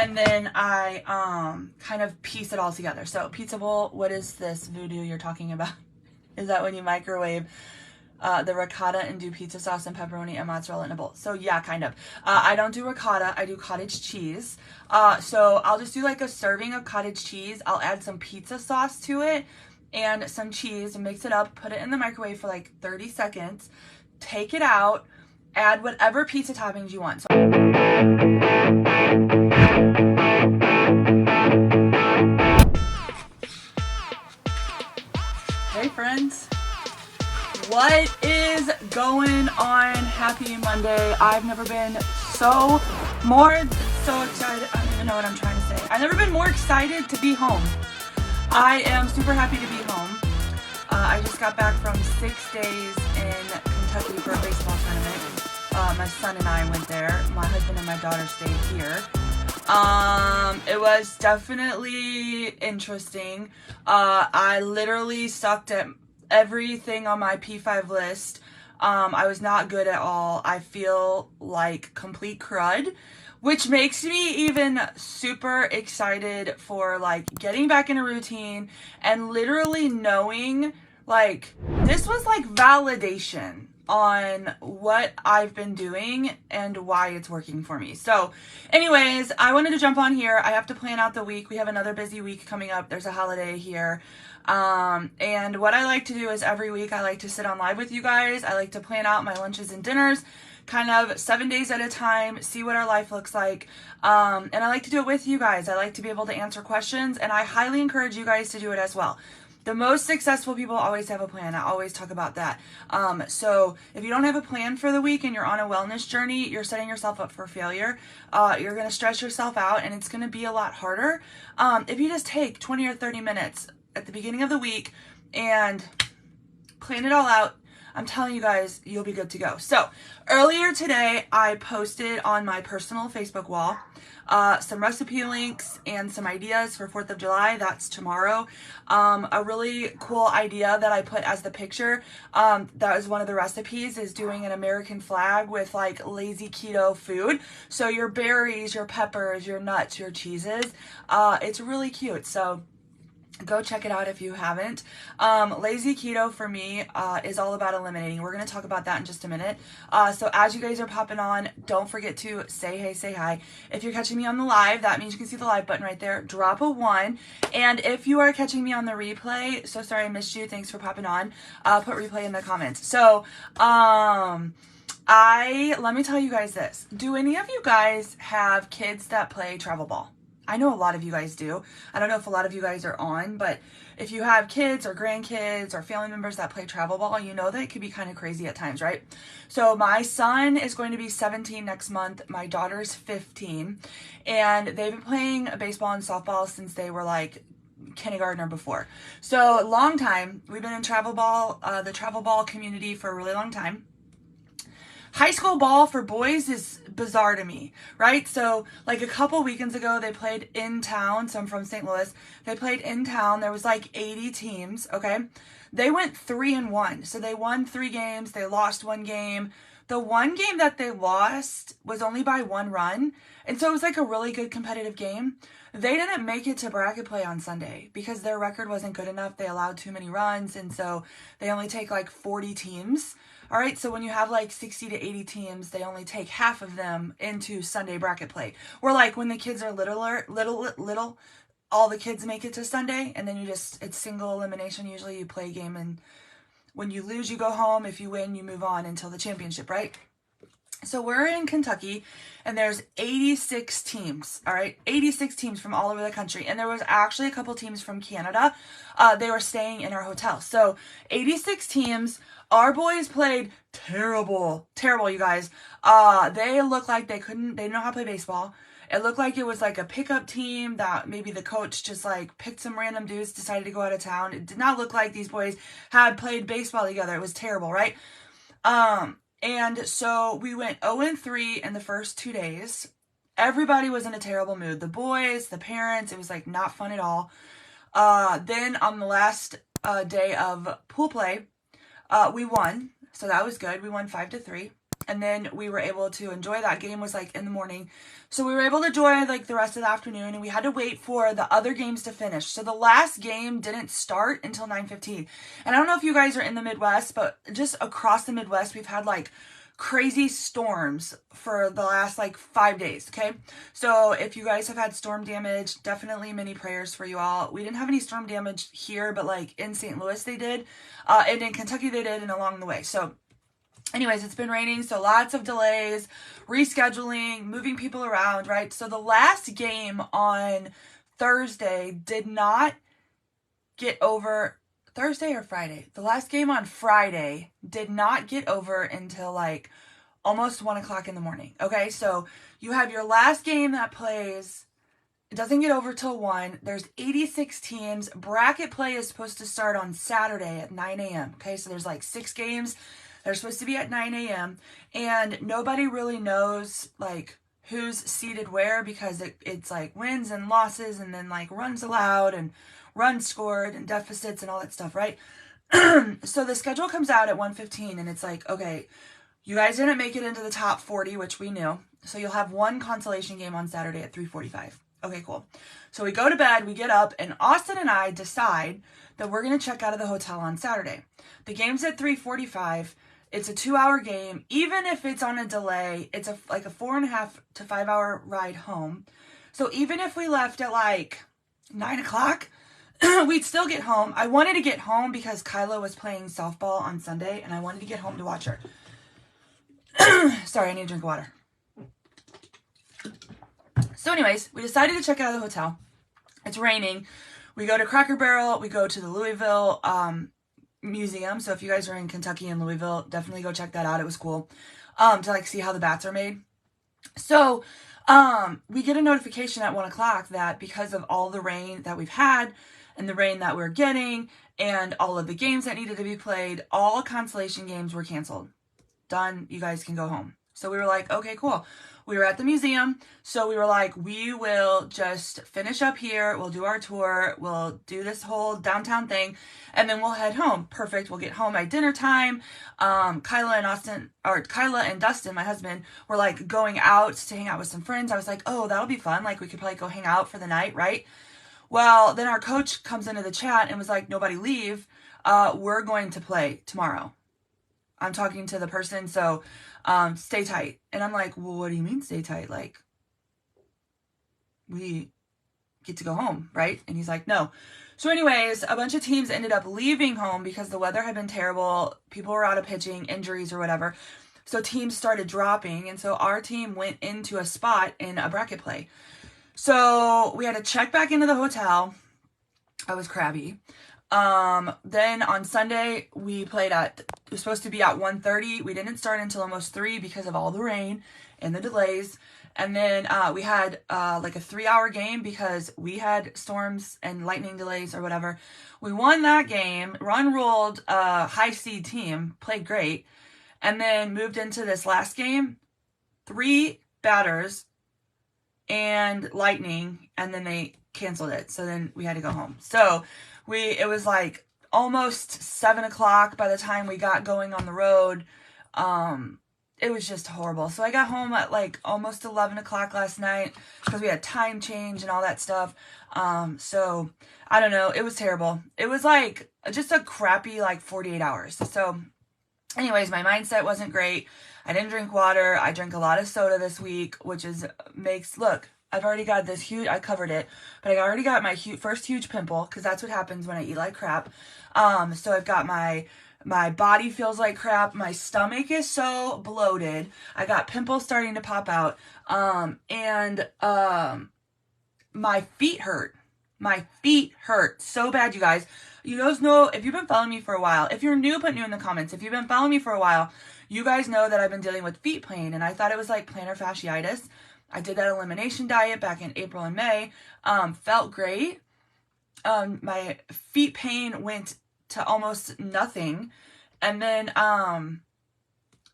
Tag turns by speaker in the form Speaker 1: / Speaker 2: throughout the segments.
Speaker 1: And then I kind of piece it all together. So pizza bowl, what is this voodoo you're talking about? Is that when you microwave the ricotta and do pizza sauce and pepperoni and mozzarella in a bowl? So yeah, kind of. I don't do ricotta, I do cottage cheese. So I'll just do like a serving of cottage cheese. I'll add some pizza sauce to it and some cheese and mix it up, put it in the microwave for like 30 seconds, take it out, add whatever pizza toppings you want. So hey friends, what is going on? Happy Monday. I've never been so excited. I don't even know what I'm trying to say. I've never been more excited to be home. I am super happy to be home. I just got back from 6 days in Kentucky for a baseball tournament. My son and I went there. My husband and my daughter stayed here. It was definitely interesting. I literally sucked at everything on my P5 list. I was not good at all. I feel like complete crud, which makes me even super excited for like getting back in a routine and literally knowing like this was like validation on what I've been doing and why it's working for me. So anyways, I wanted to jump on here. I have to plan out the week. We have another busy week coming up. There's a holiday here. And what I like to do is every week I like to sit on live with you guys. I like to plan out my lunches and dinners kind of 7 days at a time, see what our life looks like. And I like to do it with you guys. I like to be able to answer questions, and I highly encourage you guys to do it as well. The most successful people always have a plan. I always talk about that. So if you don't have a plan for the week and you're on a wellness journey, you're setting yourself up for failure. You're going to stress yourself out, and it's going to be a lot harder. If you just take 20 or 30 minutes at the beginning of the week and plan it all out, I'm telling you guys, you'll be good to go. So earlier today, I posted on my personal Facebook wall some recipe links and some ideas for 4th of July. That's tomorrow. A really cool idea that I put as the picture, that was one of the recipes, is doing an American flag with like lazy keto food. So your berries, your peppers, your nuts, your cheeses. It's really cute. So go check it out if you haven't. Lazy keto for me is all about eliminating. We're going to talk about that in just a minute. So as you guys are popping on, don't forget to say hey, say hi. If you're catching me on the live, that means you can see the live button right there. Drop a 1. And if you are catching me on the replay, so sorry I missed you. Thanks for popping on. Put replay in the comments. So let me tell you guys this. Do any of you guys have kids that play travel ball? I know a lot of you guys do. I don't know if a lot of you guys are on, but if you have kids or grandkids or family members that play travel ball, you know that it can be kind of crazy at times, right? So my son is going to be 17 next month. My daughter's 15, and they've been playing baseball and softball since they were like kindergarten or before. So a long time. We've been in travel ball, the travel ball community for a really long time. High school ball for boys is bizarre to me, right? So like a couple weekends ago, they played in town. So I'm from St. Louis. They played in town. There was like 80 teams. Okay. They went 3-1. So they won 3 games. They lost 1 game. The 1 game that they lost was only by 1 run. And so it was like a really good competitive game. They didn't make it to bracket play on Sunday because their record wasn't good enough. They allowed too many runs. And so they only take like 40 teams. All right, so when you have like 60 to 80 teams, they only take half of them into Sunday bracket play. Or like when the kids are little, all the kids make it to Sunday, and then it's single elimination. Usually you play a game, and when you lose, you go home. If you win, you move on until the championship, right? So we're in Kentucky, and there's 86 teams, all right? 86 teams from all over the country. And there was actually a couple teams from Canada. They were staying in our hotel. So 86 teams. Our boys played terrible, you guys. They looked like they didn't know how to play baseball. It looked like it was like a pickup team that maybe the coach just like picked some random dudes, decided to go out of town. It did not look like these boys had played baseball together. It was terrible, right? And so we went 0-3 in the first 2 days. Everybody was in a terrible mood. The boys, the parents, it was like not fun at all. Then on the last day of pool play, we won. So that was good. We won 5-3. and then we were able to enjoy that game was like in the morning. So we were able to enjoy like the rest of the afternoon, and we had to wait for the other games to finish. So the last game didn't start until 9:15. And I don't know if you guys are in the Midwest, but just across the Midwest, we've had like crazy storms for the last like 5 days. Okay, so if you guys have had storm damage, definitely many prayers for you all. We didn't have any storm damage here, but like in St. Louis they did, and in Kentucky they did, and along the way. So anyways, it's been raining, so lots of delays, rescheduling, moving people around, right? So the last game on Thursday did not get over. Thursday or Friday? The last game on Friday did not get over until like almost 1 o'clock in the morning. Okay, so you have your last game that plays. It doesn't get over till 1. There's 86 teams. Bracket play is supposed to start on Saturday at 9 a.m. Okay, so there's like 6 games. They're supposed to be at 9 a.m. And nobody really knows like who's seated where, because it's like wins and losses, and then like runs allowed and runs scored and deficits and all that stuff, right? So the schedule comes out at 1:15, and it's like, okay, you guys didn't make it into the top 40, which we knew. So you'll have one consolation game on Saturday at 3:45. Okay, cool. So we go to bed, we get up, and Austin and I decide that we're going to check out of the hotel on Saturday. The game's at 3:45. It's a 2-hour game. Even if it's on a delay, it's like a 4.5 to 5 hour ride home. So even if we left at like 9 o'clock, we'd still get home. I wanted to get home because Kyla was playing softball on Sunday, and I wanted to get home to watch her. Sorry, I need a drink of water. So anyways, we decided to check out of the hotel. It's raining. We go to Cracker Barrel. We go to the Louisville museum. So if you guys are in Kentucky and Louisville, definitely go check that out. It was cool to like see how the bats are made. So we get a notification at 1 o'clock that because of all the rain that we've had and the rain that we're getting and all of the games that needed to be played, all consolation games were canceled. Done. You guys can go home. So we were like, okay, cool. We were at the museum, so we were like, we will just finish up here. We'll do our tour. We'll do this whole downtown thing, and then we'll head home. Perfect. We'll get home at dinner time. Kyla and Dustin, my husband, were like going out to hang out with some friends. I was like, oh, that'll be fun. Like we could probably go hang out for the night, right? Well, then our coach comes into the chat and was like, nobody leave. We're going to play tomorrow. I'm talking to the person, so stay tight. And I'm like, well, what do you mean stay tight? Like, we get to go home, right? And he's like, no. So anyways, a bunch of teams ended up leaving home because the weather had been terrible. People were out of pitching, injuries or whatever. So teams started dropping. And so our team went into a spot in a bracket play. So we had to check back into the hotel. I was crabby. Then on Sunday we played it was supposed to be at 1:30. We didn't start until almost 3 because of all the rain and the delays. And then we had like a 3-hour game because we had storms and lightning delays or whatever. We won that game. Ron ruled high seed team, played great, and then moved into this last game. 3 batters and lightning, and then they canceled it. So then we had to go home. So it was like almost 7 o'clock by the time we got going on the road. It was just horrible. So I got home at like almost 11 o'clock last night because we had time change and all that stuff. So I don't know. It was terrible. It was like just a crappy like 48 hours. So anyways, my mindset wasn't great. I didn't drink water. I drank a lot of soda this week, which look, I've already got this huge, I covered it, but I already got my first huge pimple, because that's what happens when I eat like crap. So I've got my body feels like crap. My stomach is so bloated. I got pimples starting to pop out. And my feet hurt. My feet hurt so bad, you guys. You guys know, if you've been following me for a while, if you're new, put new in the comments. If you've been following me for a while, you guys know that I've been dealing with feet pain, and I thought it was like plantar fasciitis. I did that elimination diet back in April and May. Felt great. My feet pain went to almost nothing. And then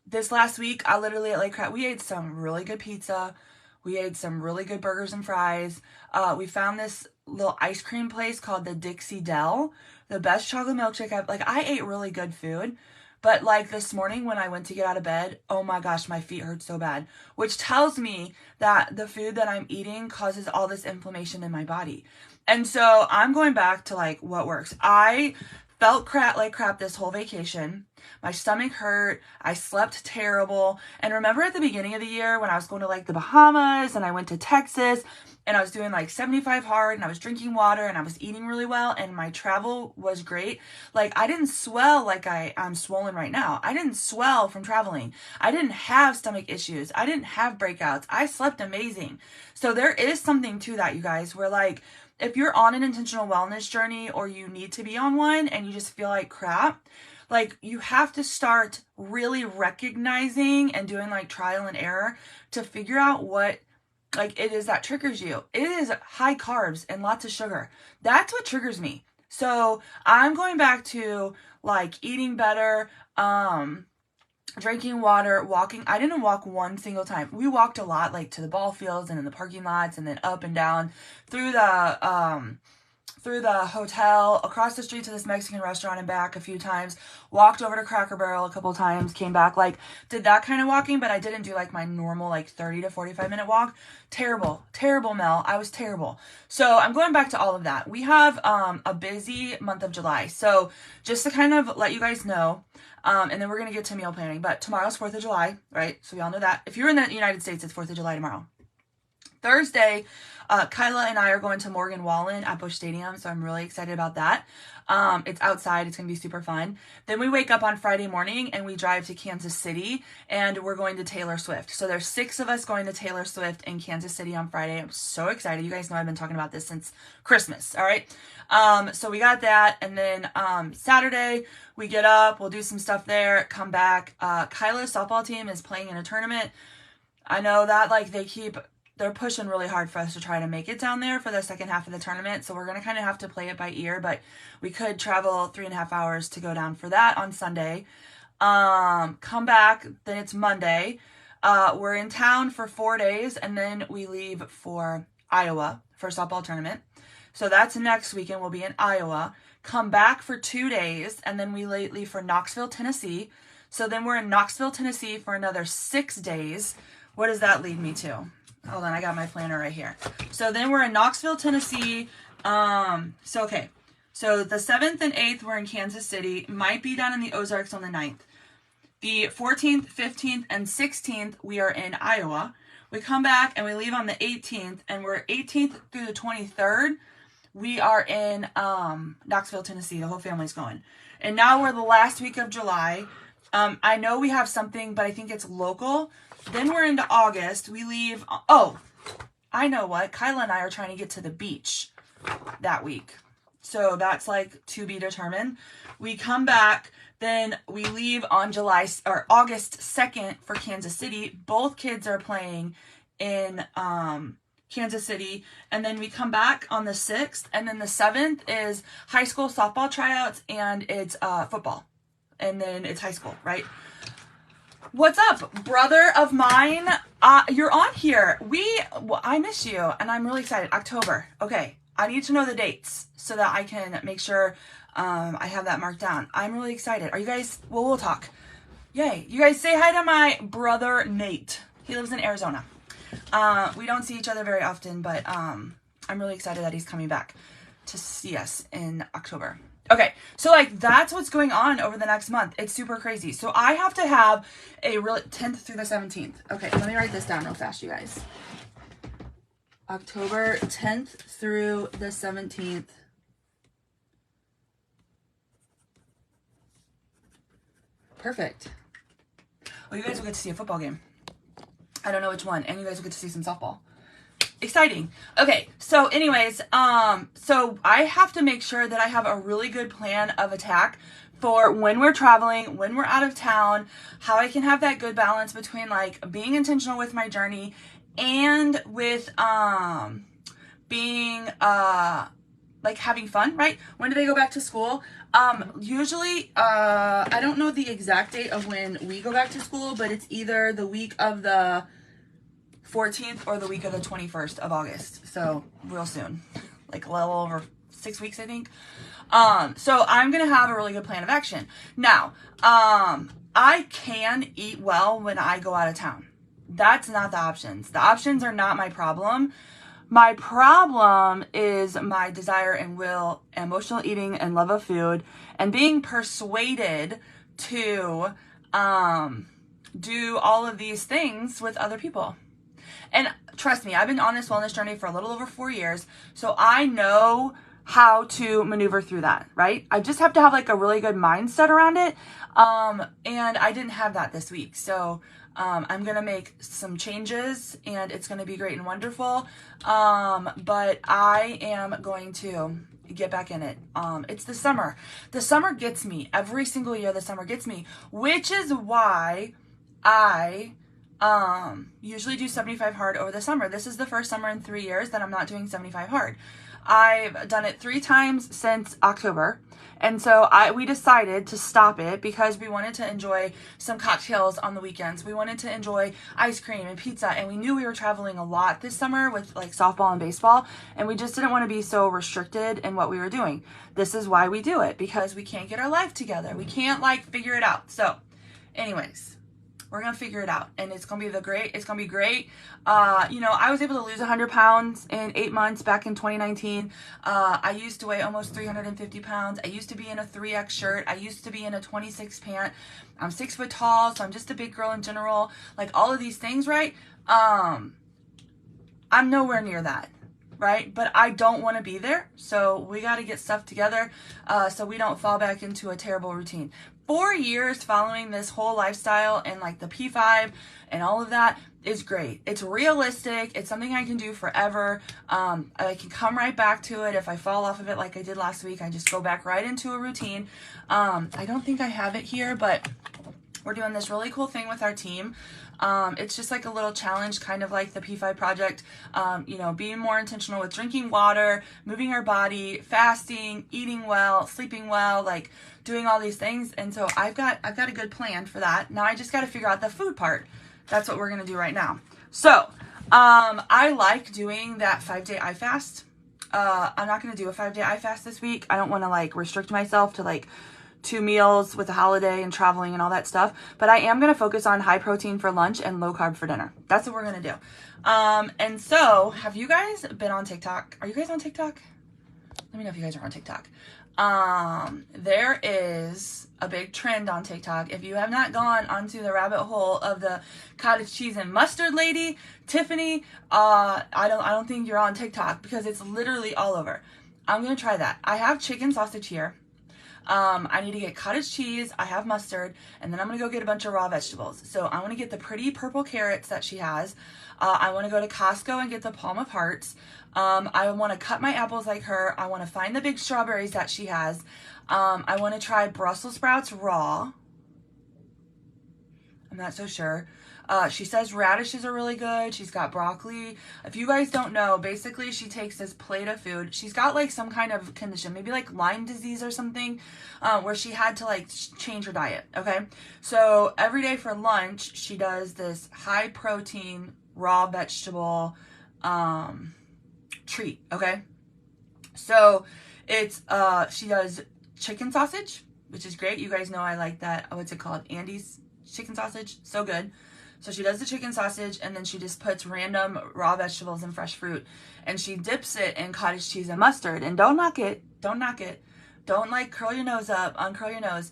Speaker 1: this last week, I literally ate like crap. We ate some really good pizza. We ate some really good burgers and fries. We found this little ice cream place called the Dixie Dell. The best chocolate milkshake I ate really good food. But like this morning when I went to get out of bed, oh my gosh, my feet hurt so bad, which tells me that the food that I'm eating causes all this inflammation in my body. And so I'm going back to like what works. I felt like crap this whole vacation. My stomach hurt. I slept terrible. And remember at the beginning of the year when I was going to like the Bahamas and I went to Texas and I was doing like 75 hard and I was drinking water and I was eating really well and my travel was great. Like I didn't swell like I'm swollen right now. I didn't swell from traveling. I didn't have stomach issues. I didn't have breakouts. I slept amazing. So there is something to that, you guys, where like if you're on an intentional wellness journey or you need to be on one and you just feel like crap, like you have to start really recognizing and doing like trial and error to figure out what like it is that triggers you. It is high carbs and lots of sugar. That's what triggers me. So I'm going back to like eating better, drinking water, walking. I didn't walk one single time. We walked a lot, like to the ball fields and in the parking lots and then up and down through the hotel, across the street to this Mexican restaurant and back a few times, walked over to Cracker Barrel a couple times, came back, like did that kind of walking, but I didn't do like my normal like 30 to 45 minute walk. Terrible, Mel. I was terrible. So I'm going back to all of that. We have a busy month of July. So just to kind of let you guys know, and then we're going to get to meal planning, but tomorrow's 4th of July, right? So we all know that. If you're in the United States, it's 4th of July tomorrow. Thursday, Kyla and I are going to Morgan Wallen at Busch Stadium, so I'm really excited about that. It's outside. It's going to be super fun. Then we wake up on Friday morning and we drive to Kansas City and we're going to Taylor Swift. So there's 6 of us going to Taylor Swift in Kansas City on Friday. I'm so excited. You guys know I've been talking about this since Christmas, all right? So we got that. And then Saturday, we get up, we'll do some stuff there, come back. Kyla's softball team is playing in a tournament. I know that like they're pushing really hard for us to try to make it down there for the second half of the tournament. So we're going to kind of have to play it by ear, but we could travel 3.5 hours to go down for that on Sunday. Come back, then it's Monday. We're in town for 4 days and then we leave for Iowa for softball tournament. So that's next weekend. We'll be in Iowa. Come back for 2 days and then we leave for Knoxville, Tennessee. So then we're in Knoxville, Tennessee for another 6 days. What does that lead me to? Hold on, I got my planner right here. So then we're in Knoxville, Tennessee. So the 7th and 8th, we're in Kansas City. Might be down in the Ozarks on the 9th. The 14th, 15th, and 16th, we are in Iowa. We come back and we leave on the 18th, and we're 18th through the 23rd. We are in Knoxville, Tennessee. The whole family's going. And now we're the last week of July. I know we have something, but I think it's local. Then we're into August. We leave. Oh, I know what. Kyla and I are trying to get to the beach that week. So that's like to be determined. We come back. Then we leave on August 2nd for Kansas City. Both kids are playing in Kansas City. And then we come back on the 6th. And then the 7th is high school softball tryouts and it's football. And then it's high school, right? What's up, brother of mine? You're on here. I miss you, and I'm really excited. October. Okay, I need to know the dates so that I can make sure I have that marked down. I'm really excited. Are you guys? Well, we'll talk. Yay! You guys say hi to my brother Nate. He lives in Arizona. We don't see each other very often, but I'm really excited that he's coming back to see us in October. Okay, so like that's what's going on over the next month. It's super crazy. So I have to have a real 10th through the 17th. Okay, let me write this down real fast, you guys. October 10th through the 17th. Perfect. Well, you guys will get to see a football game. I don't know which one, and you guys will get to see some softball. Exciting. Okay, so anyways, so I have to make sure that I have a really good plan of attack for when we're traveling, when we're out of town, how I can have that good balance between like being intentional with my journey and with being like having fun, right? When do they go back to school? Usually, I don't know the exact date of when we go back to school, but it's either the week of the 14th or the week of the 21st of August. So real soon, like a little over 6 weeks, I think. So I'm going to have a really good plan of action. Now, I can eat well when I go out of town. That's not the options. The options are not my problem. My problem is my desire and will, emotional eating and love of food, and being persuaded to do all of these things with other people. And trust me, I've been on this wellness journey for a little over 4 years, so I know how to maneuver through that, right? I just have to have like a really good mindset around it. And I didn't have that this week. So I'm going to make some changes and it's going to be great and wonderful. But I am going to get back in it. It's the summer. The summer gets me. Every single year the summer gets me, which is why I usually do 75 hard over the summer. This is the first summer in 3 years that I'm not doing 75 hard. I've done it 3 times since October. And so we decided to stop it because we wanted to enjoy some cocktails on the weekends. We wanted to enjoy ice cream and pizza. And we knew we were traveling a lot this summer with like softball and baseball. And we just didn't want to be so restricted in what we were doing. This is why we do it, because we can't get our life together. We can't like figure it out. So anyways, we're going to figure it out and it's going to be great. I was able to lose 100 pounds in 8 months back in 2019. I used to weigh almost 350 pounds. I used to be in a 3X shirt. I used to be in a 26 pant. I'm 6 foot tall. So I'm just a big girl in general, like all of these things, right? I'm nowhere near that. Right? But I don't want to be there. So we got to get stuff together so we don't fall back into a terrible routine. 4 years following this whole lifestyle and like the P5 and all of that is great. It's realistic. It's something I can do forever. I can come right back to it. If I fall off of it like I did last week, I just go back right into a routine. I don't think I have it here, but we're doing this really cool thing with our team. It's just like a little challenge, kind of like the P5 project, being more intentional with drinking water, moving our body, fasting, eating well, sleeping well, like doing all these things. And so I've got a good plan for that. Now I just got to figure out the food part. That's what we're going to do right now. So, I like doing that 5-day eye fast. I'm not going to do a 5-day eye fast this week. I don't want to like restrict myself to like 2 meals with a holiday and traveling and all that stuff. But I am going to focus on high protein for lunch and low carb for dinner. That's what we're going to do. And so have you guys been on TikTok? Are you guys on TikTok? Let me know if you guys are on TikTok. There is a big trend on TikTok. If you have not gone onto the rabbit hole of the cottage cheese and mustard lady, Tiffany, I don't think you're on TikTok because it's literally all over. I'm going to try that. I have chicken sausage here. I need to get cottage cheese, I have mustard, and then I'm going to go get a bunch of raw vegetables. So I want to get the pretty purple carrots that she has. I want to go to Costco and get the palm of hearts. I want to cut my apples like her. I want to find the big strawberries that she has. I want to try Brussels sprouts raw. I'm not so sure. She says radishes are really good. She's got broccoli. If you guys don't know, basically she takes this plate of food. She's got like some kind of condition, maybe like Lyme disease or something, where she had to like change her diet. Okay. So every day for lunch, she does this high protein, raw vegetable, treat. Okay. So it's, she does chicken sausage, which is great. You guys know I like that. What's it called? Andy's chicken sausage. So good. So she does the chicken sausage and then she just puts random raw vegetables and fresh fruit and she dips it in cottage cheese and mustard. And don't knock it. Don't knock it. Don't like curl your nose up, uncurl your nose.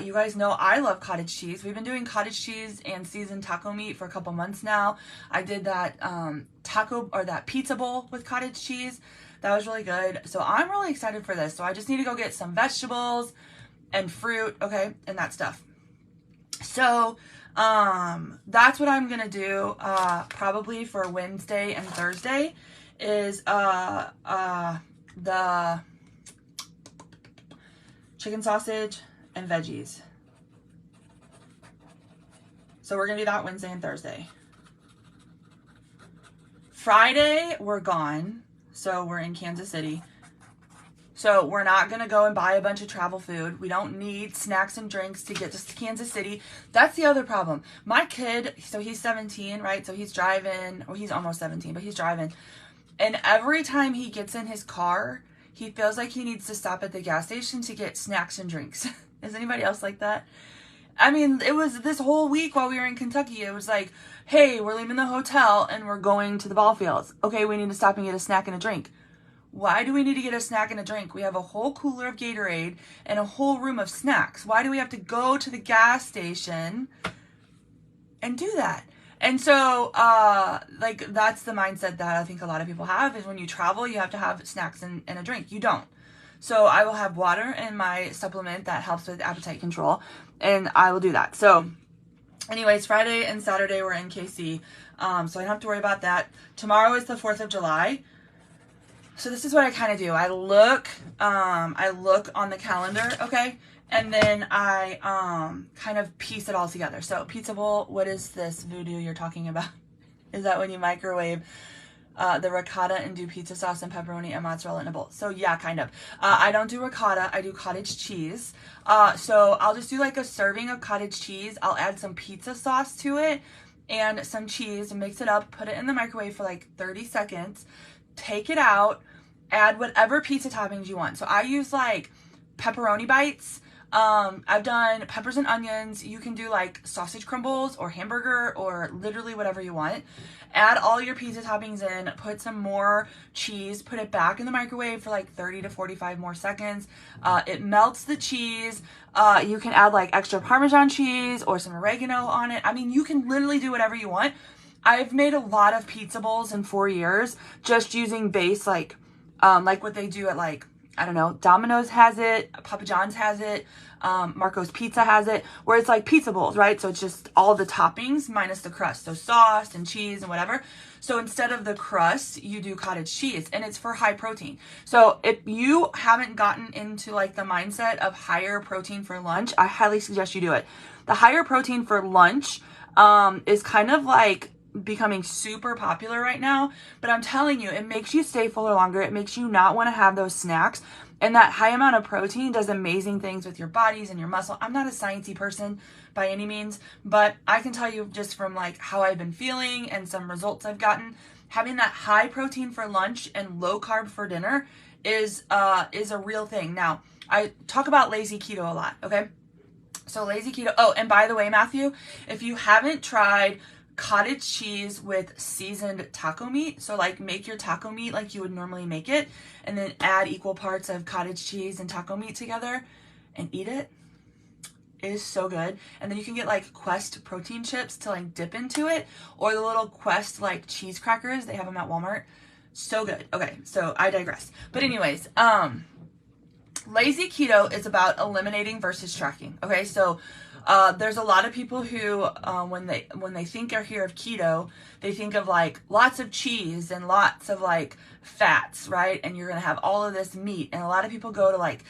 Speaker 1: You guys know I love cottage cheese. We've been doing cottage cheese and seasoned taco meat for a couple months now. I did that that pizza bowl with cottage cheese. That was really good. So I'm really excited for this. So I just need to go get some vegetables and fruit, okay, and that stuff. So that's what I'm gonna do probably for Wednesday and Thursday is the chicken sausage and veggies. So we're gonna do that Wednesday and Thursday. Friday we're gone, so we're in Kansas City. So we're not going to go and buy a bunch of travel food. We don't need snacks and drinks to get to Kansas City. That's the other problem. My kid, so he's 17, right? So he's driving, well, he's almost 17, but he's driving. And every time he gets in his car, he feels like he needs to stop at the gas station to get snacks and drinks. Is anybody else like that? I mean, it was this whole week while we were in Kentucky. It was like, hey, we're leaving the hotel and we're going to the ball fields. Okay, we need to stop and get a snack and a drink. Why do we need to get a snack and a drink? We have a whole cooler of Gatorade and a whole room of snacks. Why do we have to go to the gas station and do that? And so, like, that's the mindset that I think a lot of people have, is when you travel, you have to have snacks and a drink. You don't. So I will have water in my supplement that helps with appetite control, and I will do that. So anyways, Friday and Saturday we're in KC, so I don't have to worry about that. Tomorrow is the 4th of July. So this is what I kind of do. I look on the calendar, okay? And then I kind of piece it all together. So pizza bowl, what is this voodoo you're talking about? Is that when you microwave the ricotta and do pizza sauce and pepperoni and mozzarella in a bowl? So yeah, kind of. I don't do ricotta, I do cottage cheese. So I'll just do like a serving of cottage cheese. I'll add some pizza sauce to it and some cheese and mix it up, put it in the microwave for like 30 seconds, take it out, add whatever pizza toppings you want. So I use like pepperoni bites. I've done peppers and onions. You can do like sausage crumbles or hamburger or literally whatever you want. Add all your pizza toppings in, put some more cheese, put it back in the microwave for like 30 to 45 more seconds. It melts the cheese. You can add like extra Parmesan cheese or some oregano on it. I mean, you can literally do whatever you want. I've made a lot of pizza bowls in 4 years just using base like what they do at like, I don't know, Domino's has it, Papa John's has it, Marco's Pizza has it, where it's like pizza bowls, right? So it's just all the toppings minus the crust. So sauce and cheese and whatever. So instead of the crust, you do cottage cheese, and it's for high protein. So if you haven't gotten into like the mindset of higher protein for lunch, I highly suggest you do it. The higher protein for lunch is kind of like becoming super popular right now, but I'm telling you, it makes you stay fuller longer. It makes you not want to have those snacks, and that high amount of protein does amazing things with your bodies and your muscle. I'm not a sciencey person by any means, but I can tell you just from like how I've been feeling and some results I've gotten, having that high protein for lunch and low carb for dinner is a real thing. Now, I talk about lazy keto a lot, okay? So lazy keto. Oh, and by the way, Matthew, if you haven't tried cottage cheese with seasoned taco meat, so like make your taco meat like you would normally make it, and then add equal parts of cottage cheese and taco meat together and eat it. It is so good. And then you can get like Quest protein chips to like dip into it, or the little Quest like cheese crackers. They have them at Walmart. So good. Okay, so I digress. But anyways, lazy keto is about eliminating versus tracking. Okay, so there's a lot of people who, when they think or hear of keto, they think of like lots of cheese and lots of like fats, right? And you're gonna have all of this meat. And a lot of people go to like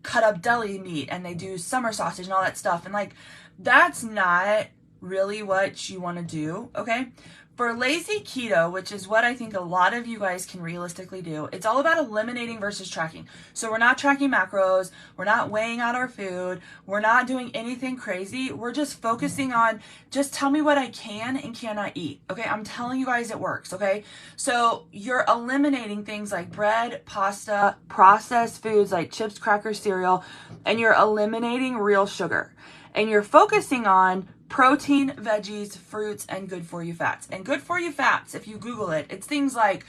Speaker 1: cut up deli meat and they do summer sausage and all that stuff. And like, that's not really what you want to do, okay? For lazy keto, which is what I think a lot of you guys can realistically do, it's all about eliminating versus tracking. So we're not tracking macros, we're not weighing out our food, we're not doing anything crazy. We're just focusing on, just tell me what I can and cannot eat, okay? I'm telling you guys it works, okay? So you're eliminating things like bread, pasta, processed foods like chips, crackers, cereal, and you're eliminating real sugar. And you're focusing on protein, veggies, fruits, and good for you fats. And good for you fats, if you Google it, it's things like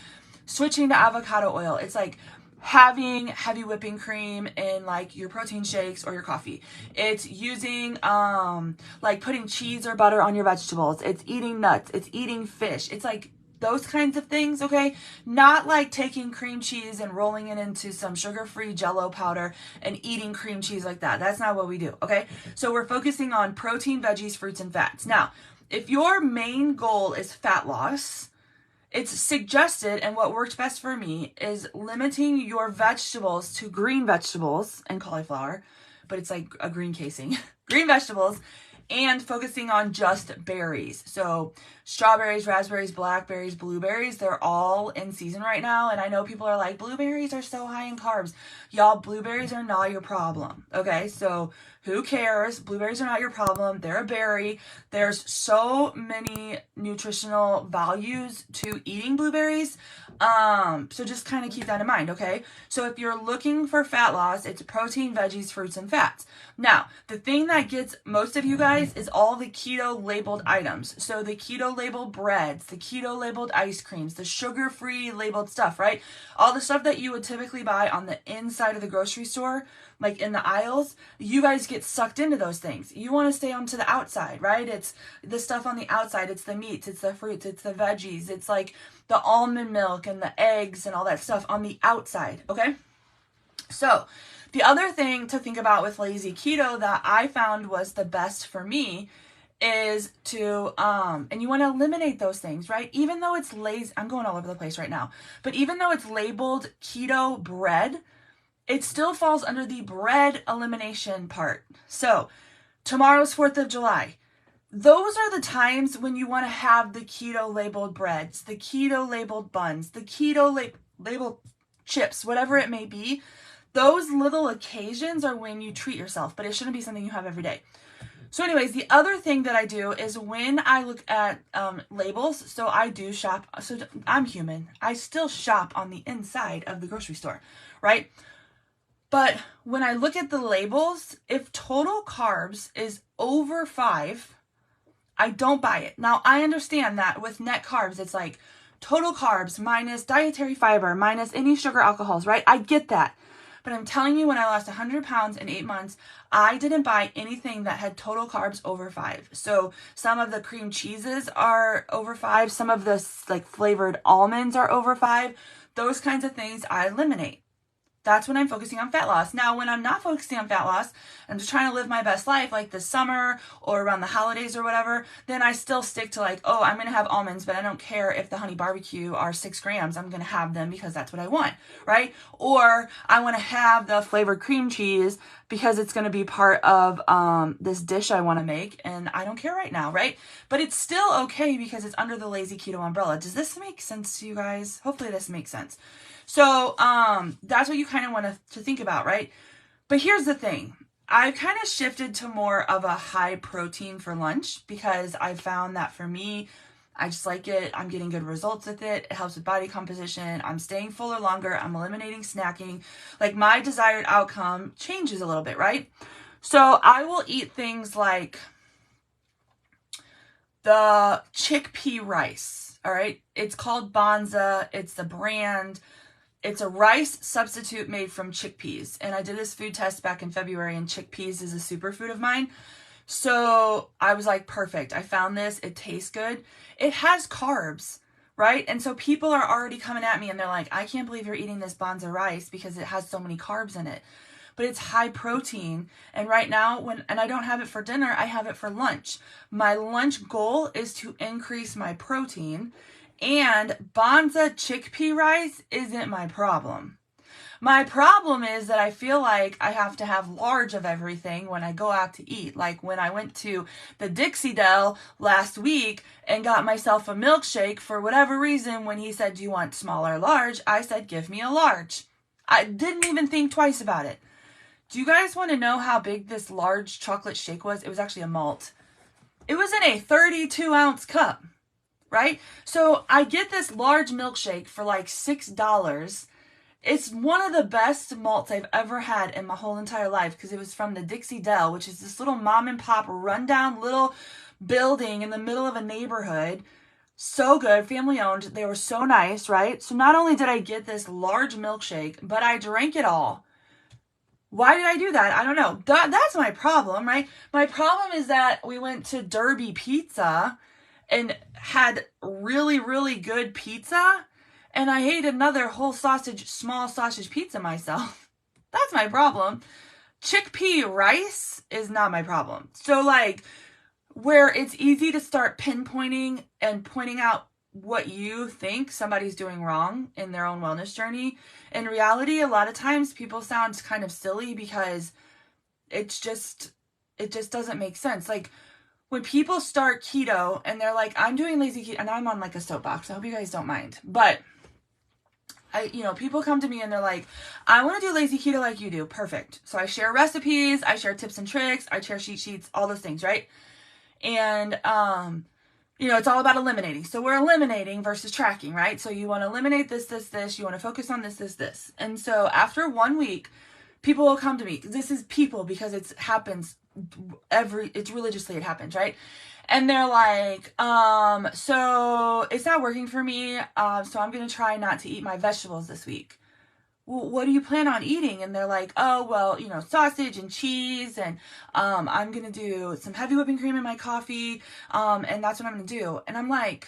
Speaker 1: switching to avocado oil. It's like having heavy whipping cream in like your protein shakes or your coffee. It's using like putting cheese or butter on your vegetables. It's eating nuts. It's eating fish. It's like those kinds of things, okay? Not like taking cream cheese and rolling it into some sugar-free Jell-O powder and eating cream cheese like that. That's not what we do, okay? So we're focusing on protein, veggies, fruits, and fats. Now, if your main goal is fat loss, it's suggested, and what works best for me, is limiting your vegetables to green vegetables and cauliflower, but it's like a green casing, green vegetables, and focusing on just berries. So strawberries, raspberries, blackberries, blueberries, they're all in season right now. And I know people are like, blueberries are so high in carbs. Y'all, blueberries are not your problem. Okay, so who cares? Blueberries are not your problem. They're a berry. There's so many nutritional values to eating blueberries. So just kind of keep that in mind, okay? So if you're looking for fat loss, it's protein, veggies, fruits, and fats. Now, the thing that gets most of you guys is all the keto labeled items. So the keto labeled breads, the keto labeled ice creams, the sugar-free labeled stuff, right? All the stuff that you would typically buy on the inside of the grocery store, like in the aisles, you guys get sucked into those things. You want to stay on to the outside, right? It's the stuff on the outside. It's the meats, it's the fruits, it's the veggies. It's like the almond milk and the eggs and all that stuff on the outside, okay? So the other thing to think about with lazy keto that I found was the best for me is to, and you want to eliminate those things, right? Even though it's lazy, I'm going all over the place right now, but even though it's labeled keto bread, it still falls under the bread elimination part. So tomorrow's 4th of July. Those are the times when you want to have the keto labeled breads, the keto labeled buns, the keto labeled chips, whatever it may be. Those little occasions are when you treat yourself, but it shouldn't be something you have every day. So anyways, the other thing that I do is when I look at labels, so I do shop, so I'm human. I still shop on the inside of the grocery store, right? But when I look at the labels, if total carbs is over 5, I don't buy it. Now, I understand that with net carbs, it's like total carbs minus dietary fiber minus any sugar alcohols, right? I get that. But I'm telling you, when I lost 100 pounds in 8 months, I didn't buy anything that had total carbs over 5. So some of the cream cheeses are over 5. Some of the like flavored almonds are over 5. Those kinds of things I eliminate. That's when I'm focusing on fat loss. Now, when I'm not focusing on fat loss, I'm just trying to live my best life like this summer or around the holidays or whatever, then I still stick to like, oh, I'm going to have almonds, but I don't care if the honey barbecue are 6 grams. I'm going to have them because that's what I want, right? Or I want to have the flavored cream cheese because it's going to be part of this dish I want to make, and I don't care right now, right? But it's still okay because it's under the lazy keto umbrella. Does this make sense to you guys? Hopefully this makes sense. So that's what you kind of want to think about, right? But here's the thing. I've kind of shifted to more of a high protein for lunch because I found that for me, I just like it. I'm getting good results with it. It helps with body composition. I'm staying fuller longer. I'm eliminating snacking. Like my desired outcome changes a little bit, right? So I will eat things like the chickpea rice, all right? It's called Banza. It's the brand. It's a rice substitute made from chickpeas. And I did this food test back in February, and chickpeas is a superfood of mine. So I was like, perfect. I found this. It tastes good. It has carbs, right? And so people are already coming at me and they're like, I can't believe you're eating this Banza rice because it has so many carbs in it. But it's high protein. And right now, and I don't have it for dinner, I have it for lunch. My lunch goal is to increase my protein. And Banza chickpea rice isn't my problem. My problem is that I feel like I have to have large of everything when I go out to eat. Like when I went to the Dixie Dell last week and got myself a milkshake, for whatever reason, when he said, do you want small or large? I said, give me a large. I didn't even think twice about it. Do you guys want to know how big this large chocolate shake was? It was actually a malt. It was in a 32-ounce cup. Right? So I get this large milkshake for like $6. It's one of the best malts I've ever had in my whole entire life because it was from the Dixie Dell, which is this little mom and pop rundown little building in the middle of a neighborhood. So good, family owned. They were so nice, right? So not only did I get this large milkshake, but I drank it all. Why did I do that? I don't know. That's my problem, right? My problem is that we went to Derby Pizza and had really, really good pizza, and I ate another small sausage pizza myself. That's my problem. Chickpea rice is not my problem. So like where it's easy to start pinpointing and pointing out what you think somebody's doing wrong in their own wellness journey, in reality, a lot of times people sound kind of silly because it just doesn't make sense. Like when people start keto and they're like, I'm doing lazy keto, and I'm on like a soapbox, I hope you guys don't mind, but people come to me and they're like, I want to do lazy keto like you do. Perfect. So I share recipes, I share tips and tricks, I share cheat sheets, all those things, right? And, it's all about eliminating. So we're eliminating versus tracking, right? So you want to eliminate this. You want to focus on this. And so after 1 week, people will come to me. This is people because it happens it's religiously, it happens, right? And they're like, so it's not working for me. So I'm going to try not to eat my vegetables this week. Well, what do you plan on eating? And they're like, oh, well, sausage and cheese, and I'm going to do some heavy whipping cream in my coffee, and that's what I'm going to do. And I'm like,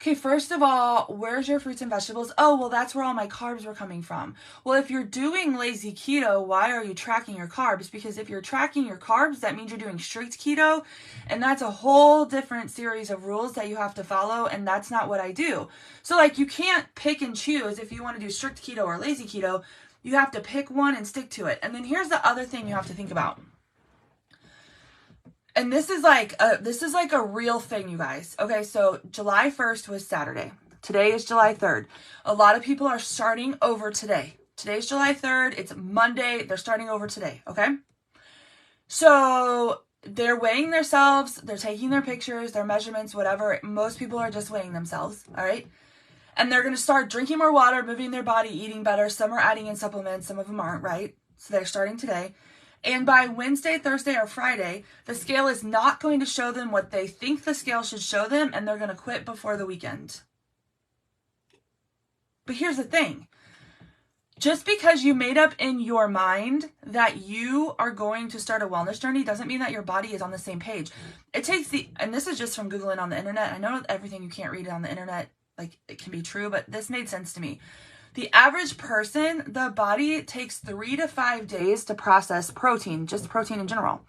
Speaker 1: okay, first of all, where's your fruits and vegetables? Oh, well, that's where all my carbs were coming from. Well, if you're doing lazy keto, why are you tracking your carbs? Because if you're tracking your carbs, that means you're doing strict keto, and that's a whole different series of rules that you have to follow, and that's not what I do. So, you can't pick and choose if you want to do strict keto or lazy keto. You have to pick one and stick to it. And then here's the other thing you have to think about. And this is like a real thing, you guys. Okay, so July 1st was Saturday. Today is July 3rd. A lot of people are starting over today. Today's July 3rd. It's Monday. They're starting over today, okay? So they're weighing themselves. They're taking their pictures, their measurements, whatever. Most people are just weighing themselves, all right? And they're going to start drinking more water, moving their body, eating better. Some are adding in supplements. Some of them aren't, right? So they're starting today. And by Wednesday, Thursday, or Friday, the scale is not going to show them what they think the scale should show them, and they're going to quit before the weekend. But here's the thing. Just because you made up in your mind that you are going to start a wellness journey doesn't mean that your body is on the same page. It takes and this is just from Googling on the internet. I know everything you can't read on the internet, it can be true, but this made sense to me. The average person, the body takes 3 to 5 days to process protein, just protein in general.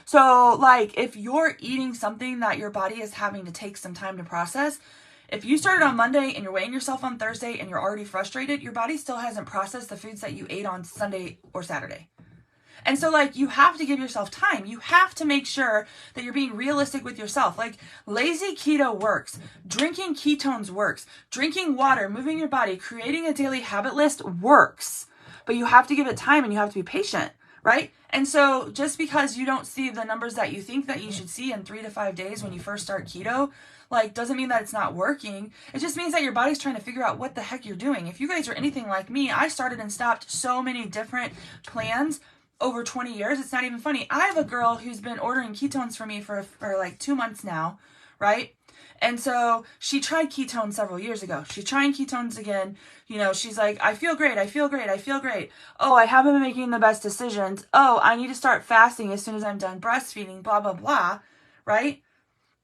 Speaker 1: So if you're eating something that your body is having to take some time to process, if you started on Monday and you're weighing yourself on Thursday and you're already frustrated, your body still hasn't processed the foods that you ate on Sunday or Saturday. And so you have to give yourself time. You have to make sure that you're being realistic with yourself. Lazy keto works. Drinking ketones works. Drinking water, moving your body, creating a daily habit list works. But you have to give it time and you have to be patient, right? And so just because you don't see the numbers that you think that you should see in 3 to 5 days when you first start keto, doesn't mean that it's not working. It just means that your body's trying to figure out what the heck you're doing. If you guys are anything like me, I started and stopped so many different plans over 20 years. It's not even funny. I have a girl who's been ordering ketones for me for 2 months now, right? And so she tried ketones several years ago. She's trying ketones again. She's like, I feel great. Oh, I haven't been making the best decisions. Oh, I need to start fasting as soon as I'm done breastfeeding, blah, blah, blah, right?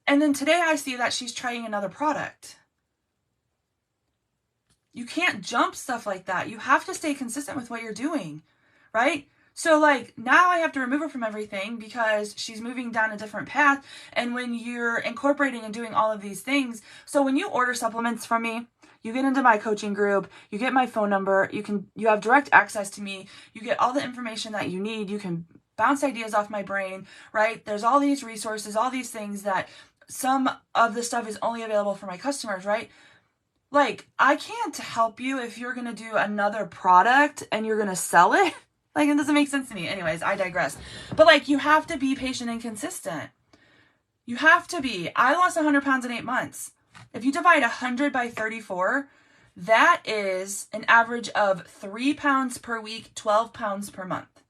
Speaker 1: And then today I see that she's trying another product. You can't jump stuff like that. You have to stay consistent with what you're doing, right? So now I have to remove her from everything because she's moving down a different path. And when you're incorporating and doing all of these things, so when you order supplements from me, you get into my coaching group, you get my phone number, you have direct access to me, you get all the information that you need, you can bounce ideas off my brain, right? There's all these resources, all these things that some of the stuff is only available for my customers, right? I can't help you if you're going to do another product and you're going to sell it. It doesn't make sense to me. Anyways, I digress. But you have to be patient and consistent. You have to be. I lost 100 pounds in 8 months. If you divide 100 by 34, that is an average of 3 pounds per week, 12 pounds per month.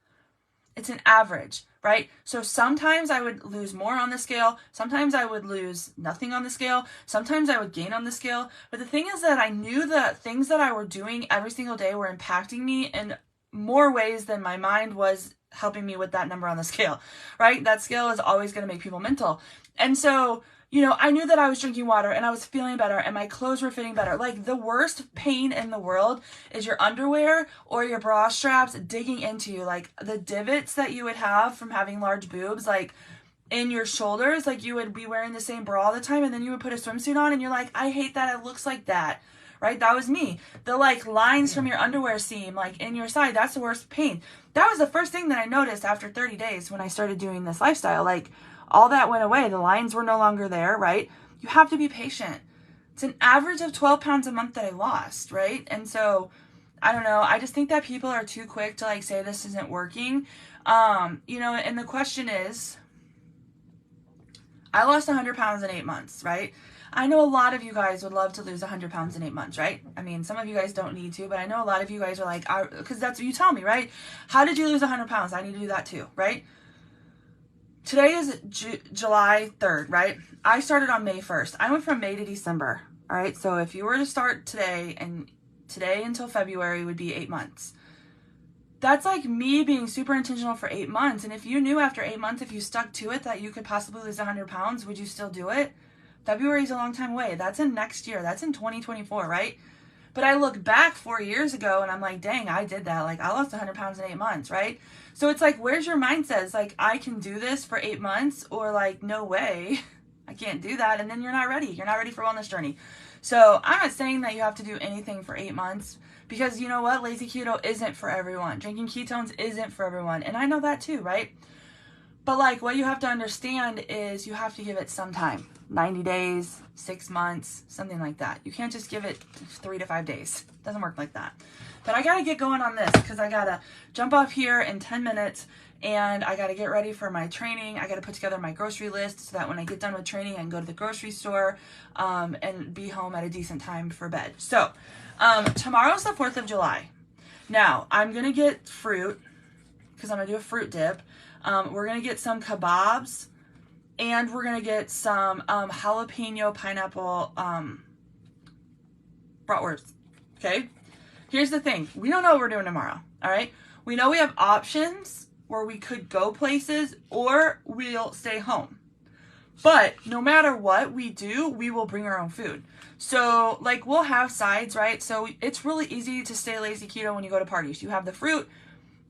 Speaker 1: It's an average, right? So sometimes I would lose more on the scale. Sometimes I would lose nothing on the scale. Sometimes I would gain on the scale. But the thing is that I knew the things that I were doing every single day were impacting me in more ways than my mind was helping me with that number on the scale, right? That scale is always going to make people mental. And so, I knew that I was drinking water and I was feeling better and my clothes were fitting better. The worst pain in the world is your underwear or your bra straps digging into you. The divots that you would have from having large boobs, in your shoulders, you would be wearing the same bra all the time and then you would put a swimsuit on and you're like, I hate that it looks like that. Right? That was me. The lines from your underwear seam, in your side, that's the worst pain. That was the first thing that I noticed after 30 days when I started doing this lifestyle. all that went away. The lines were no longer there, right? You have to be patient. It's an average of 12 pounds a month that I lost, right? And so, I don't know. I just think that people are too quick to like say this isn't working. You know, and the question is, I lost 100 pounds in 8 months, right? I know a lot of you guys would love to lose 100 pounds in 8 months, right? I mean, some of you guys don't need to, but I know a lot of you guys are like, because that's what you tell me, right? How did you lose 100 pounds? I need to do that too, right? Today is July 3rd, right? I started on May 1st. I went from May to December, all right? So if you were to start today, and today until February would be 8 months. That's like me being super intentional for 8 months. And if you knew after 8 months, if you stuck to it, that you could possibly lose 100 pounds, would you still do it? February is a long time away. That's in next year. That's in 2024, right? But I look back 4 years ago and I'm like, dang, I did that. Like I lost 100 pounds in 8 months, right? So it's like, where's your mindset? It's like, I can do this for 8 months, or like, no way, I can't do that. And then you're not ready. You're not ready for wellness journey. So I'm not saying that you have to do anything for 8 months, because you know what? Lazy keto isn't for everyone. Drinking ketones isn't for everyone. And I know that too, right? But like what you have to understand is you have to give it some time. 90 days, 6 months, something like that. You can't just give it 3 to 5 days. It doesn't work like that. But I got to get going on this because I got to jump off here in 10 minutes and I got to get ready for my training. I got to put together my grocery list so that when I get done with training, I can go to the grocery store and be home at a decent time for bed. So tomorrow's the 4th of July. Now, I'm going to get fruit because I'm going to do a fruit dip. We're going to get some kebabs and we're going to get some jalapeno pineapple bratwurst. Okay? Here's the thing. We don't know what we're doing tomorrow. All right? We know we have options where we could go places or we'll stay home. But no matter what we do, we will bring our own food. So like we'll have sides, right? So it's really easy to stay lazy keto when you go to parties. You have the fruit,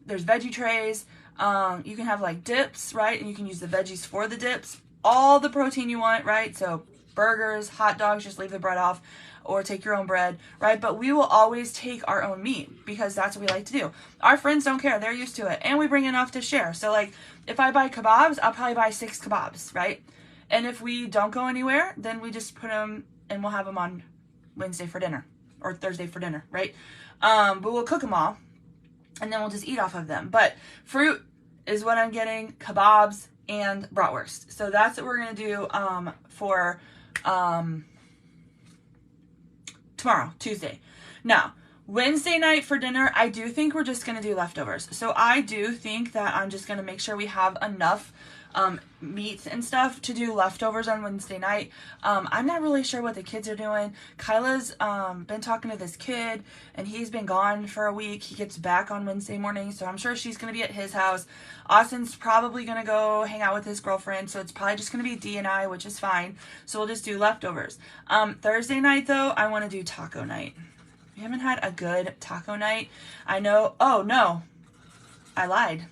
Speaker 1: there's veggie trays, you can have like dips, right? And you can use the veggies for the dips, all the protein you want, right? So burgers, hot dogs, just leave the bread off or take your own bread, right? But we will always take our own meat because that's what we like to do. Our friends don't care. They're used to it. And we bring enough to share. So like if I buy kebabs, I'll probably buy 6 kebabs, right? And if we don't go anywhere, then we just put them and we'll have them on Wednesday for dinner or Thursday for dinner, right? But we'll cook them all and then we'll just eat off of them. But fruit is what I'm getting, kebabs and bratwurst. So that's what we're going to do for tomorrow, Tuesday. Now, Wednesday night for dinner, I do think we're just going to do leftovers. So I do think that I'm just going to make sure we have enough meats and stuff to do leftovers on Wednesday night. I'm not really sure what the kids are doing. Kyla's been talking to this kid and he's been gone for a week. He gets back on Wednesday morning, so I'm sure she's going to be at his house. Austin's probably going to go hang out with his girlfriend, so it's probably just going to be D and I, which is fine. So we'll just do leftovers. Thursday night though, I want to do taco night. We haven't had a good taco night. I know. Oh no, I lied.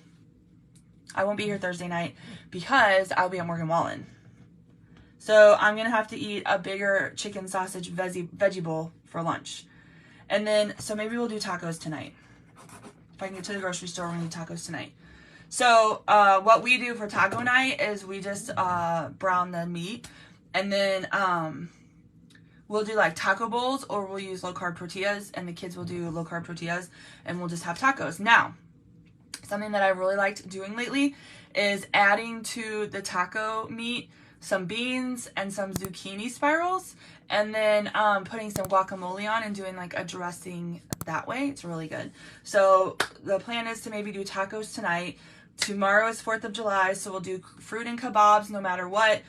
Speaker 1: I won't be here Thursday night because I'll be at Morgan Wallen. So I'm going to have to eat a bigger chicken sausage veggie bowl for lunch. And then, so maybe we'll do tacos tonight. If I can get to the grocery store, we're going to do tacos tonight. So what we do for taco night is we just brown the meat. And then we'll do like taco bowls, or we'll use low-carb tortillas. And the kids will do low-carb tortillas. And we'll just have tacos. Now, something that I really liked doing lately is adding to the taco meat some beans and some zucchini spirals, and then putting some guacamole on and doing like a dressing that way. It's really good. So the plan is to maybe do tacos tonight. Tomorrow is 4th of July, so we'll do fruit and kebabs no matter what.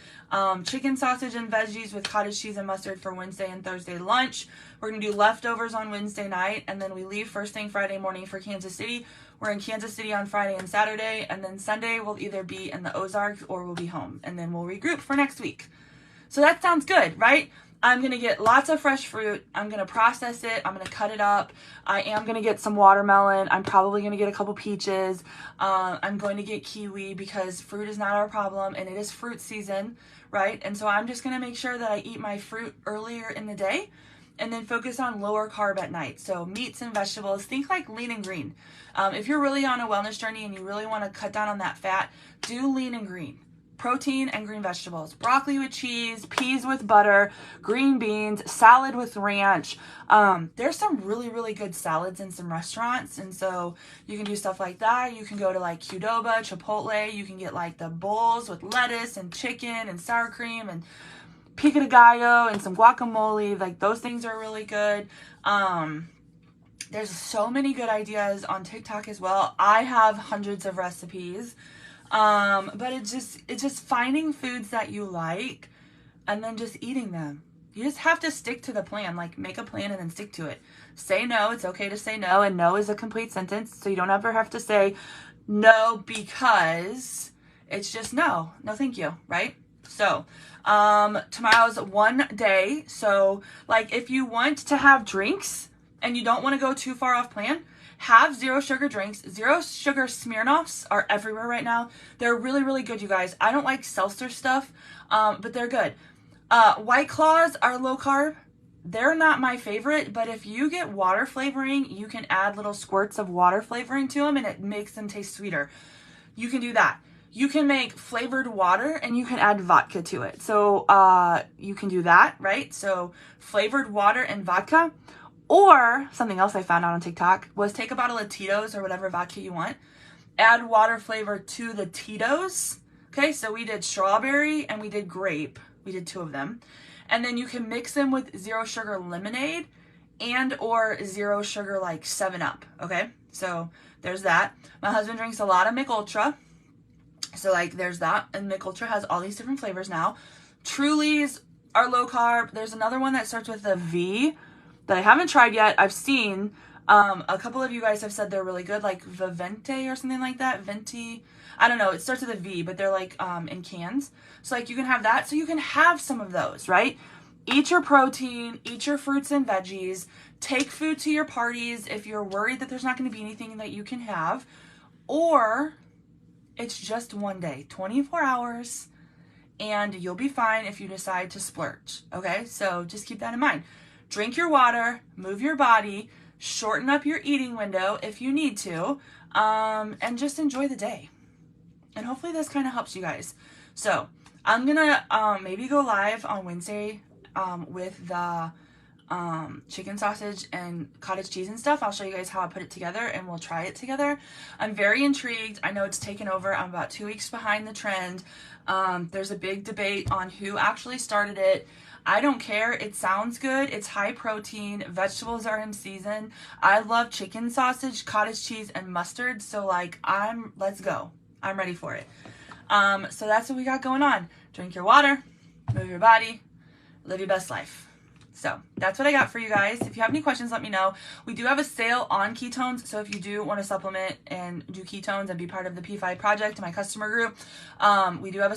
Speaker 1: Chicken sausage and veggies with cottage cheese and mustard for Wednesday and Thursday lunch. We're going to do leftovers on Wednesday night, and then we leave first thing Friday morning for Kansas City. We're in Kansas City on Friday and Saturday, and then Sunday we'll either be in the Ozarks or we'll be home, and then we'll regroup for next week. So that sounds good, right? I'm going to get lots of fresh fruit. I'm going to process it. I'm going to cut it up. I am going to get some watermelon. I'm probably going to get a couple peaches. I'm going to get kiwi because fruit is not our problem, and it is fruit season, right? And so I'm just going to make sure that I eat my fruit earlier in the day and then focus on lower carb at night. So meats and vegetables, think like lean and green. If you're really on a wellness journey and you really want to cut down on that fat, do lean and green. protein and green vegetables, broccoli with cheese, peas with butter, green beans, salad with ranch. There's some really, really good salads in some restaurants. And so you can do stuff like that. You can go to like Qdoba, Chipotle. You can get like the bowls with lettuce and chicken and sour cream and pico de gallo and some guacamole. Like those things are really good. There's so many good ideas on TikTok as well. I have hundreds of recipes. But it's just finding foods that you like and then just eating them. You just have to stick to the plan, like make a plan and then stick to it. Say no. It's okay to say no. And no is a complete sentence. So you don't ever have to say no because it's just no. No, thank you. Right? So, tomorrow's one day. So like if you want to have drinks and you don't want to go too far off plan, have zero sugar drinks. Zero sugar Smirnoffs are everywhere right now. They're really, really good, you guys. I don't like seltzer stuff, but they're good. White Claws are low carb. They're not my favorite, but if you get water flavoring, you can add little squirts of water flavoring to them and it makes them taste sweeter. You can do that. You can make flavored water and you can add vodka to it. So you can do that, right? So flavored water and vodka. Or something else I found out on TikTok was take a bottle of Tito's or whatever vodka you want, add water flavor to the Tito's. Okay, so we did strawberry and we did grape. We did 2 of them. And then you can mix them with zero sugar lemonade and or zero sugar like 7-Up. Okay, so there's that. My husband drinks a lot of Mich Ultra. So like there's that. And Mich Ultra has all these different flavors now. Trulies are low carb. There's another one that starts with a V that I haven't tried yet. I've seen a couple of you guys have said they're really good, like Vivente or something like that. Venti, I don't know. It starts with a V, but they're like in cans. So like you can have that. So you can have some of those, right? Eat your protein, eat your fruits and veggies, take food to your parties if you're worried that there's not going to be anything that you can have, or it's just one day, 24 hours, and you'll be fine if you decide to splurge. Okay, so just keep that in mind. Drink your water, move your body, shorten up your eating window if you need to, and just enjoy the day. And hopefully this kind of helps you guys. So I'm going to maybe go live on Wednesday with the chicken sausage and cottage cheese and stuff. I'll show you guys how I put it together and we'll try it together. I'm very intrigued. I know it's taken over. I'm about 2 weeks behind the trend. There's a big debate on who actually started it. I don't care. It sounds good. It's high protein. Vegetables are in season. I love chicken sausage, cottage cheese, and mustard. So like let's go. I'm ready for it. So that's what we got going on. Drink your water, move your body, live your best life. So that's what I got for you guys. If you have any questions, let me know. We do have a sale on ketones. So if you do want to supplement and do ketones and be part of the P5 project, my customer group, we do have a